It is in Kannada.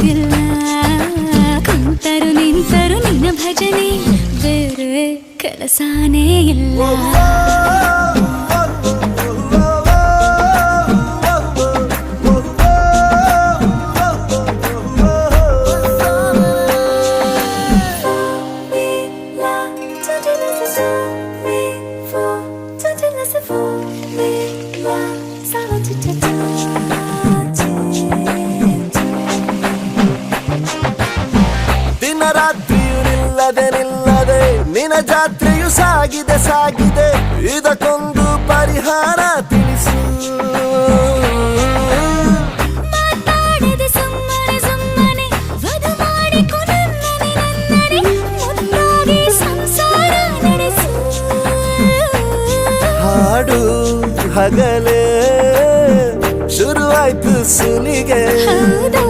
ಗೊತ್ತಿಲ್ಲ ಕುಂತರು ನಿಂತರು ನಿನ್ನ ಭಜನೆ ಬೇರೆ ಕೆಲಸನೇ ಇಲ್ಲ ದಿನರಾತ್ರಿಯು ನಿಲ್ಲದೆ ನಿನ್ನ ಜಾತ್ರೆಯು ಸಾಗಿದೆ ಸಾಗಿದೆ ಇದಕ್ಕೊಂದು ಪರಿಹಾರ ತಿಳಿಸು ಮಾತಾಡದೆ ಸುಮ್ಮನೆ ಸುಮ್ಮನೆ ವಧು ಮಾಡಿಕೊ ನನ್ನನೆ ಮುದ್ದಾಗಿ ಸಂಸಾರ ನಡೆಸು ಹಾಡು ಹಗಲೇ ಶುರುವಾಯ್ತು ಸುಲಿಗೆ ಹೌದು